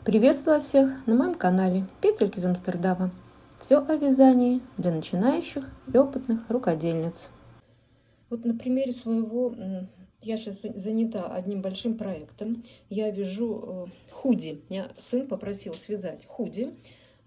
Приветствую всех на моем канале Петельки из Амстердама. Все о вязании для начинающих и опытных рукодельниц. Вот на примере своего, я сейчас занята одним большим проектом. Я вяжу худи. Меня сын попросил связать худи,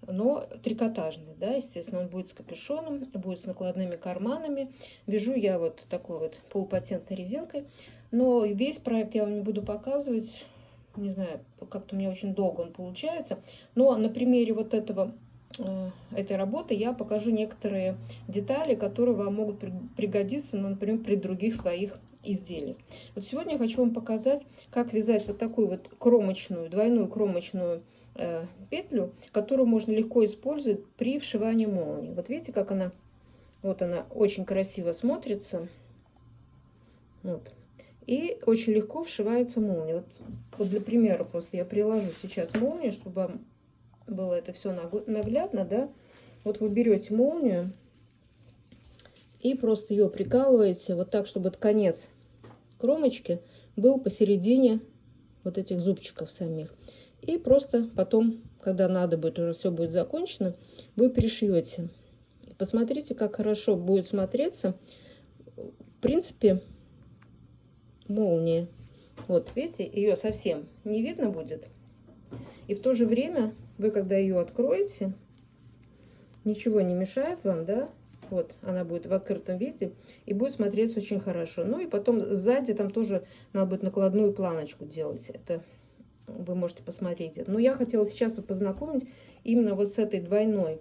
но трикотажный, да, естественно, он будет с капюшоном, будет с накладными карманами. Вяжу я вот такой вот полупатентной резинкой, но весь проект я вам не буду показывать. Не знаю, как-то у меня очень долго он получается. Но на примере вот этой работы я покажу некоторые детали, которые вам могут пригодиться, например, при других своих изделиях. Вот сегодня я хочу вам показать, как вязать вот такую вот кромочную, двойную кромочную петлю, которую можно легко использовать при вшивании молнии. Вот видите, как она, вот она очень красиво смотрится. Вот. И очень легко вшивается молния. Вот для примера просто я приложу сейчас молнию, чтобы вам было это все наглядно, да. Вот вы берете молнию и просто ее прикалываете вот так, чтобы конец кромочки был посередине вот этих зубчиков самих. И просто потом, когда надо будет, уже все будет закончено, вы пришьете. Посмотрите, как хорошо будет смотреться. В принципе, молния. Вот, видите, ее совсем не видно будет. И в то же время вы, когда ее откроете, ничего не мешает вам, да? Вот, она будет в открытом виде и будет смотреться очень хорошо. Ну и потом сзади там тоже надо будет накладную планочку делать. Это вы можете посмотреть. Но я хотела сейчас познакомить именно вот с этой двойной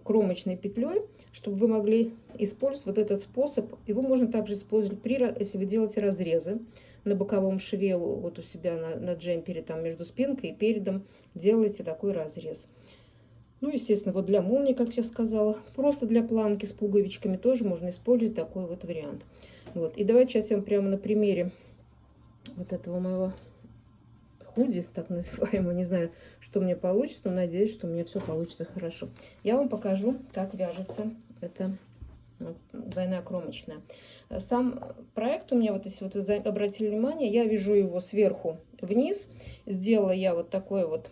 кромочной петлей, чтобы вы могли использовать вот этот способ. Его можно также использовать если вы делаете разрезы на боковом шве, вот у себя на джемпере, там между спинкой и передом делаете такой разрез. Ну, естественно, вот для молнии, как я сказала, просто для планки с пуговичками тоже можно использовать такой вот вариант. Вот. И давайте сейчас я вам прямо на примере вот этого моего худи, так называемого, не знаю, что у меня получится, но надеюсь, что у меня все получится хорошо. Я вам покажу, как вяжется эта двойная кромочная. Сам проект у меня, вот если вот вы обратили внимание, я вяжу его сверху вниз. Сделала я вот такое вот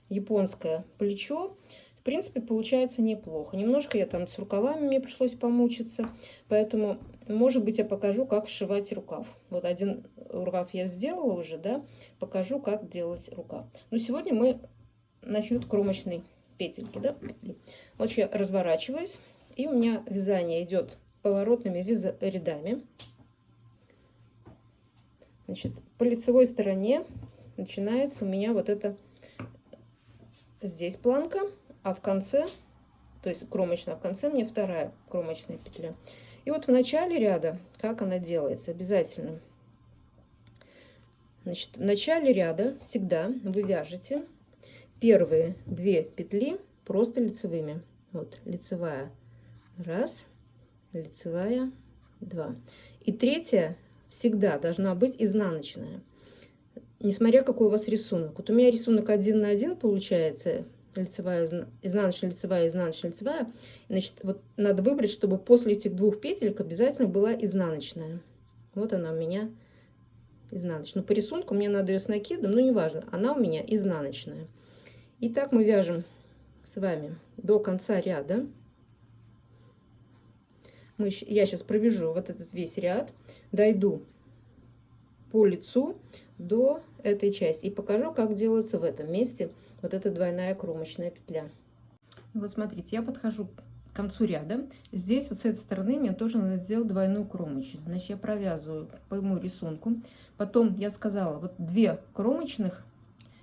японское плечо. В принципе, получается неплохо. Немножко я там с рукавами, мне пришлось помучиться, поэтому, может быть, я покажу, как вшивать рукав. Вот один рукав я сделала уже, да, покажу, как делать рукав. Но сегодня мы насчет кромочной петельки, да. Вот я разворачиваюсь, и у меня вязание идет поворотными рядами. Значит, по лицевой стороне начинается у меня вот это здесь планка, а в конце, то есть кромочная, в конце мне вторая кромочная петля. И вот в начале ряда, как она делается, обязательно. Значит, в начале ряда всегда вы вяжете первые 2 петли просто лицевыми. Вот лицевая 1, лицевая 2. И третья всегда должна быть изнаночная. Несмотря какой у вас рисунок. Вот у меня рисунок 1 на 1 получается. Лицевая, изнаночная, лицевая, изнаночная, лицевая. Значит, вот надо выбрать, чтобы после этих 2 петелек обязательно была изнаночная. Вот она у меня изнаночная. Но по рисунку мне надо ее с накидом, но неважно, она у меня изнаночная. Итак, мы вяжем с вами до конца ряда. Я сейчас провяжу вот этот весь ряд, дойду по лицу до этой части и покажу, как делается в этом месте вот эта двойная кромочная петля. Вот смотрите, я подхожу к концу ряда. Здесь вот с этой стороны мне тоже надо сделать двойную кромочную. Значит, я провязываю по моему рисунку. Потом я сказала, вот 2 кромочных,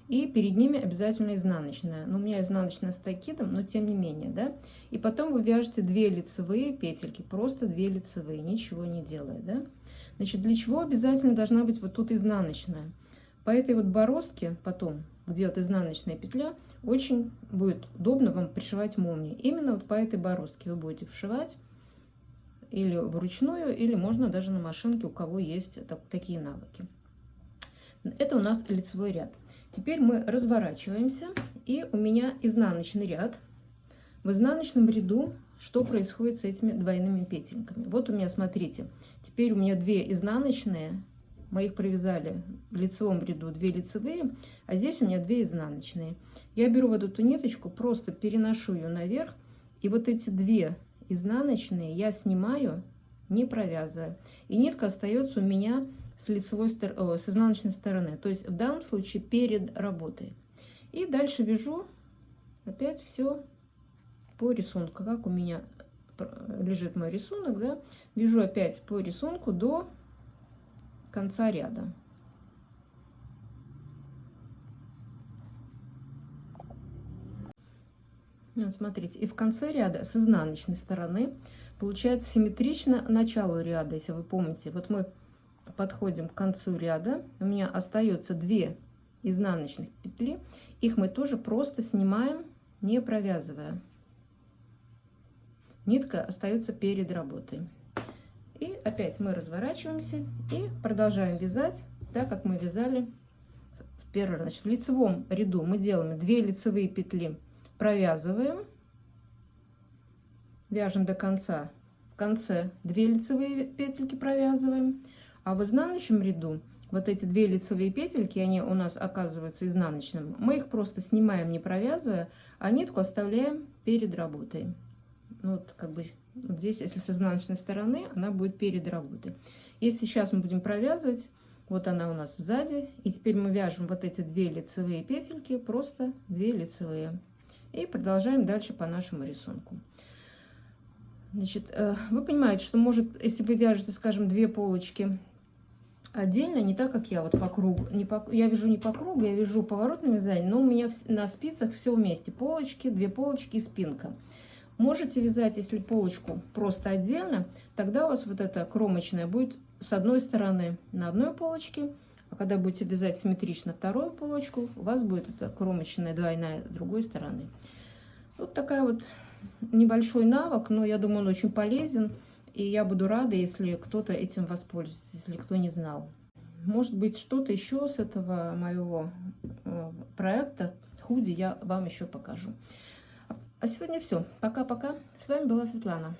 и перед ними обязательно изнаночная. Но у меня изнаночная с накидом, но тем не менее, да. И потом вы вяжете 2 лицевые петельки, просто 2 лицевые, ничего не делая, да. Значит, для чего обязательно должна быть вот тут изнаночная? По этой вот бороздке потом, где вот изнаночная петля, очень будет удобно вам пришивать молнию. Именно вот по этой бороздке вы будете вшивать или вручную, или можно даже на машинке, у кого есть такие навыки. Это у нас лицевой ряд. Теперь мы разворачиваемся, и у меня изнаночный ряд. В изнаночном ряду что происходит с этими двойными петельками? Вот у меня, смотрите, теперь у меня 2 изнаночные мы их провязали в лицевом ряду 2 лицевые, а здесь у меня 2 изнаночные. Я беру вот эту ниточку, просто переношу ее наверх, и вот эти 2 изнаночные я снимаю, не провязывая. И нитка остается у меня с лицевой с изнаночной стороны, то есть в данном случае перед работой. И дальше вяжу опять все по рисунку, как у меня лежит мой рисунок, да, вяжу опять по рисунку до конца ряда. Вот, смотрите, и в конце ряда с изнаночной стороны получается симметрично началу ряда. Если вы помните, вот мы подходим к концу ряда, у меня остается 2 изнаночных петли, их мы тоже просто снимаем, не провязывая. Нитка остается перед работой. И опять мы разворачиваемся и продолжаем вязать так, как мы вязали в первый раз. Значит, в лицевом ряду мы делаем 2 лицевые петли, провязываем, вяжем до конца, в конце 2 лицевые петельки провязываем, а в изнаночном ряду вот эти 2 лицевые петельки, они у нас оказываются изнаночными, мы их просто снимаем, не провязывая, а нитку оставляем перед работой. Вот как бы вот здесь, если с изнаночной стороны, она будет перед работой. Если сейчас мы будем провязывать, вот она у нас сзади, и теперь мы вяжем вот эти 2 лицевые петельки, просто 2 лицевые, и продолжаем дальше по нашему рисунку. Значит, вы понимаете, что может, если вы вяжете, скажем, 2 полочки отдельно, не так, как я, вот по кругу, я вяжу не по кругу, я вяжу поворотным вязанием, но у меня на спицах все вместе, полочки, 2 полочки и спинка. Можете вязать, если полочку просто отдельно, тогда у вас вот эта кромочная будет с одной стороны на одной полочке, а когда будете вязать симметрично вторую полочку, у вас будет эта кромочная двойная с другой стороны. Вот такая вот небольшой навык, но я думаю, он очень полезен, и я буду рада, если кто-то этим воспользуется, если кто не знал. Может быть, что-то еще с этого моего проекта худи я вам еще покажу. А сегодня все. Пока-пока. С вами была Светлана.